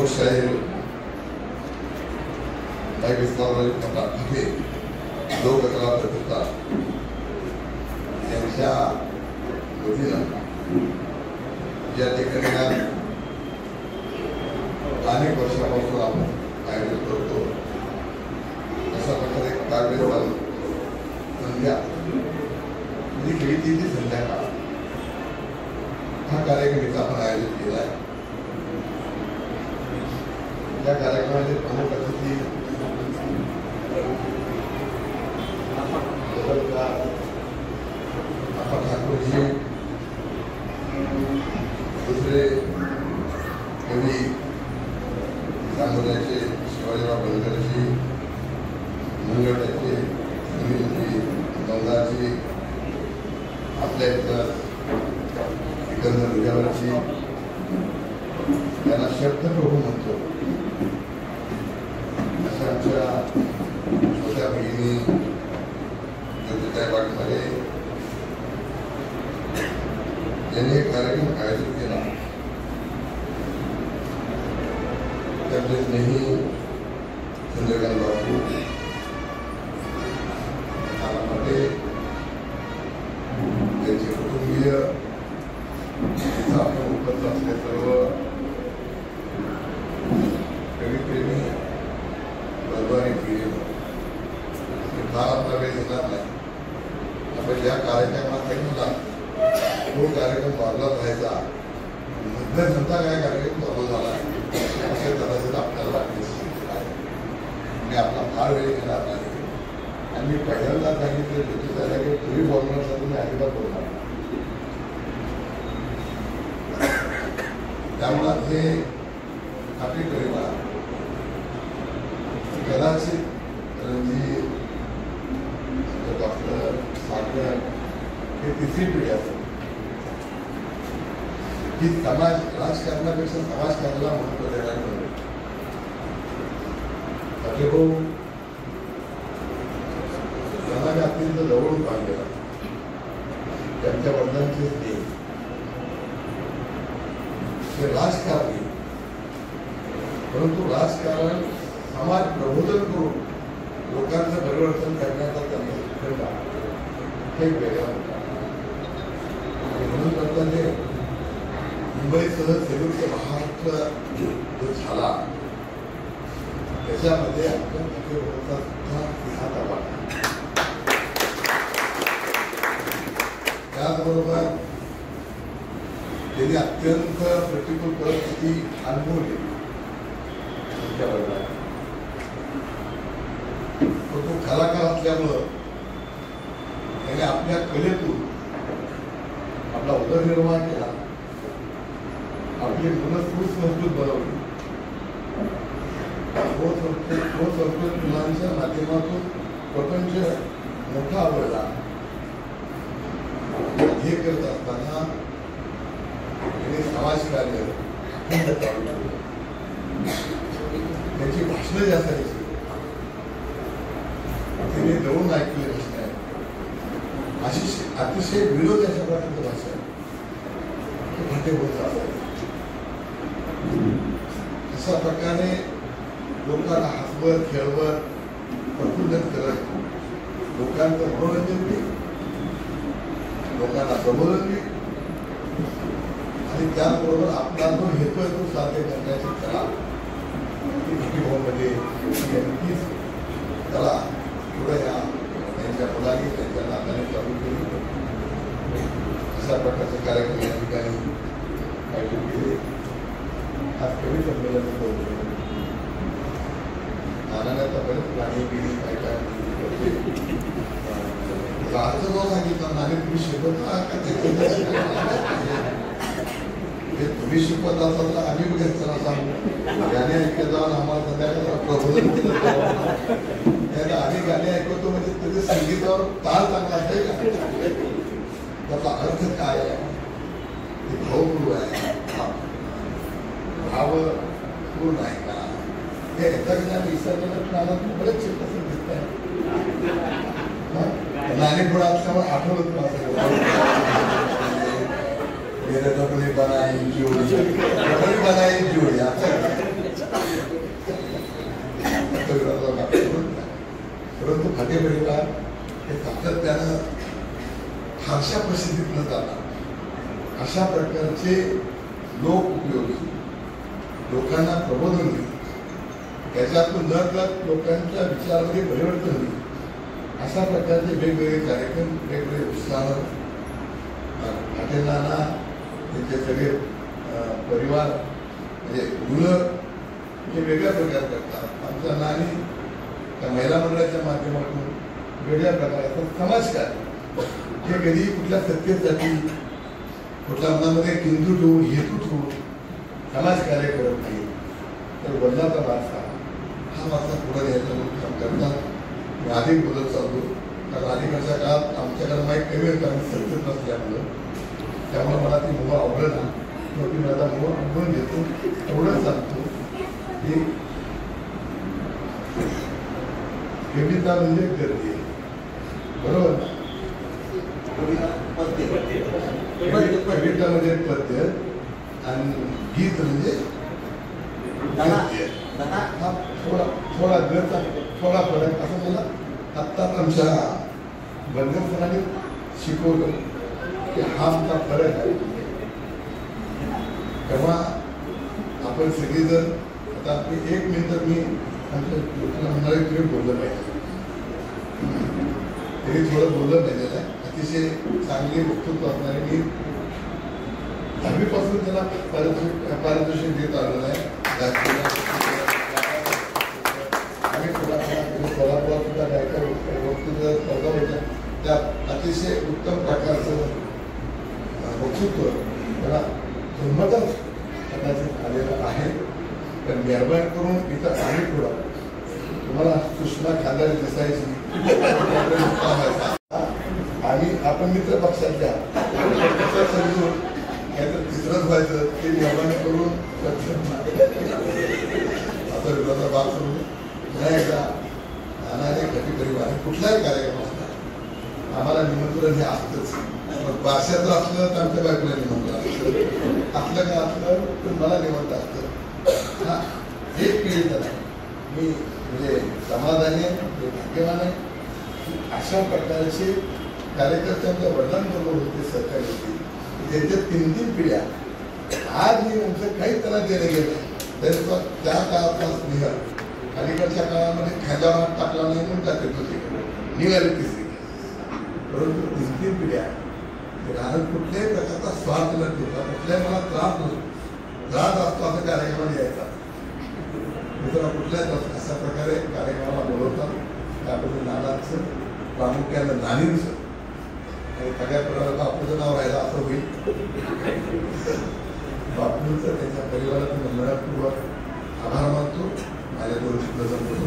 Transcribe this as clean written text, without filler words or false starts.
लोकशाहीर काही विस्तार लोककला प्रतिष्ठा यांच्या वतीनं या ठिकाणी अनेक वर्षापासून आपण आयोजित करतो. अशा प्रकारे काव्य संध्या म्हणजे खेळीची संध्याकाळ हा कार्यक्रम आपण आयोजित केला आहे. या कार्यक्रमाचे प्रमुख अतिथी ठाकूरजी, दुसरे कवी सांगोल्याचे शिवाजीराव बनकरजी, मंगळवारचे सुनीलजी गंगाजी, आपल्या इथं सिकंदर उद्यावरची यांना शब्दप्रभू म्हणतो. अशा आमच्या छोट्या भगिनी ज्योतिताई पाटमध्ये यांनी एक कार्यक्रम आयोजित केला. त्यातले स्नेही चंद्रकांत बाबू, नाना पटेल, त्यांचे कुटुंबीय, आपण उपस्थित असले सर्व कविप्रेमी बरोबर फार आपला वेळ घेणार नाही. आपण ज्या कार्यक्रमाला तो कार्यक्रम बाजूला राहायचा, मध्यंतरचा काय कार्यक्रम चालू झाला असे कदाचित आपल्याला वाटते. मी आपला फार वेळ घेणार नाही. आणि मी पहिल्यांदा सांगितलं ज्योतिषाला की तुम्ही बोलणार तर तुम्ही अजिबात बोलणार. त्यामुळे हे आपली परिवार कदाचित रणजित, डॉक्टर सागर हे तिसरी पिढी असेल की समाज राजकारणापेक्षा समाजकारणाला महत्व देणार नाही. भाऊ त्यांना मी अत्यंत जवळून पाहिलेला. त्यांच्या वडिलांचे ते राजकारणी, परंतु राजकारण समाज प्रबोधन करून लोकांचं परिवर्तन करण्याचा त्यांना शिकवला हे वेगळा होता. म्हणून त्यांना मुंबईसह संयुक्त महाराष्ट्र जो झाला त्याच्यामध्ये आपण सुद्धा हात आला. त्याचबरोबर त्यांनी अत्यंत प्रतिकूल परिस्थिती अनुभवली. तो कलाकार असल्यामुळं त्याने आपल्या कलेतून आपला उदरनिर्वाह केला, आपली मुलं सुसंस्कृत बनवली. संस्कृत मुलांच्या माध्यमातून प्रपंच मोठा आवडला. हे करत असताना त्यांनी समाजकार्य त्याची भाषणं जास्त असायची. तिने जवळून ऐकले भाषण आहे. अशी अतिशय विरोध अशा प्रकारचं भाषण भाटे बोलत असायचे. अशा प्रकारे लोकांना हसवत खेळवत प्रफुल्लित करत लोकांचं मनोरंजन केलं, लोकांना प्रबोधन केलं आणि त्याचबरोबर आपला जो हेतू आहे तो साध्य करण्याची कला मध्ये नक्कीच त्याला पुढे या त्यांच्या मुलांनी त्यांच्या नात्याने चालू केली. अशा प्रकारचे कार्यक्रम या ठिकाणी आयोजित केले. आज कवी संमेलन होते. नानाला बरेच गाणी गेली काय काय अर्थ जो सांगितला नाणे तुम्ही शिकवता का ते तुम्ही शिकवत असाल तर आम्ही बघत चला सांगू. गाणे ऐकत जाऊन आम्हाला संध्याकाळी प्रबोधन केलं. आम्ही गाणे ऐकवतो म्हणजे त्याचे संगीतावर ताल चांगला असेल का, त्याचा अर्थ काय आहे, ते भावपूर्ण आहे, भावपूर्ण आहे का, हे एखाद्या विसर्जनात बरेच शिकत दिसत आहे. नाणेपुडा असल्यामुळे आठवत मेरे कपडे बनाई जोडी, कपडे बनाई जोडी असं परंतु फाटे परिवार हे सातत्यानं फारशा प्रसिद्धीत न जाता अशा प्रकारचे लोक उपयोगी लोकांना प्रबोधन होईल त्याच्यातून न कळत लोकांच्या विचारामध्ये परिवर्तन होईल अशा प्रकारचे वेगवेगळे कार्यक्रम वेगवेगळे उत्साह हॉटेलांना त्यांचे सगळे परिवार म्हणजे मुलं हे वेगळ्या प्रकारे करतात आमच्या नानी त्या महिला मंडळाच्या माध्यमातून वेगळ्या प्रकारे समाजकार्य हे कधी कुठल्या सत्तेसाठी कुठल्या मनामध्ये किंतू ठेवून हेतू ठेवून समाजकार्य करत नाही तर वडिलांचा वारसा हा वारसा पुढे न्यायचा काम करतात मी अधिक बोलत चालतो कारण अलीकडच्या काळात आमच्याकडे माहीत कमी होतं आम्ही सत्तेत नसल्यामुळं त्यामुळे मला ती मुलं आवडलं ना मग ती माझा मुलं आवडून घेतो एवढंच सांगतो की कविता म्हणजे गर्दी बरोबर कविता म्हणजे पद्य आणि गीत म्हणजे हा थोडा गरचा थोडा फरक असं मला आत्ताच आमच्या बंधन सरांनी शिकवलं की हा आमचा फरक आहे तेव्हा आपण सगळेजण आता एक मिनिट मी आमच्या लोकांना म्हणाले तुम्ही बोललं पाहिजे तरी थोडं बोललं पाहिजे अतिशय चांगले वक्तृत्व असणारे मी 10वीपासून त्याला पारितोषिक देत आलेलं आहे आम्ही कोल्हापुरात सुद्धा काय काय वक्तृत्व स्पर्धा होत्या त्या अतिशय उत्तम प्रकारचं वक्तृत्व त्याला जन्मतच कदाचित आलेलं आहे पण मेहरबानी करून इथं आम्ही पुढं तुम्हाला सुषमा खांदारी दिसायची आणि आपण मित्र पक्षाच्या समजून काहीतरी तिसरंच व्हायचं ते मेहरबानी करून आता विरोधा भाग करून पुन्हा एकदा जाणारे कधी परिवार कुठलाही कार्यक्रम असतात आम्हाला निमंत्रण हे असतंच मग भाषेचं असलं तर आमच्या बायकोला निमंत्रण असलं का असलं तर मला निमंत्रण असतं हा एक पिढी तर मी म्हणजे समाधानी आहे भाग्यवान आहे अशा प्रकारचे कार्यकर्त्यांच्या वडिलांबरोबर होते सहकारी होते त्यांच्या 3-3 पिढ्या आज मी आमचं काही त्यांना देणं गेलं तरी पण त्या काळातला स्नेह अलीकडच्या काळामध्ये खांद्यावर हात टाकला नाही म्हणून जाते होते निघाले तिसरी परंतु 3-3 पिढ्या कारण कुठल्याही प्रकारचा स्वार्थ न ठेवता कुठल्याही मला त्रास नसतो त्रास असतो असं कार्यक्रमाला यायचा मित्रांनो कुठल्याच अशा प्रकारे कार्यक्रमाला बोलवतात त्याबद्दल नानाचं प्रामुख्यानं नानींचं आणि सगळ्या प्रकारात बापूचं नाव राहिलं असं होईल बापूंचं त्यांच्या परिवारातून मनपूर्वक आभार मानतो माझ्या 2 शब्द संपवतो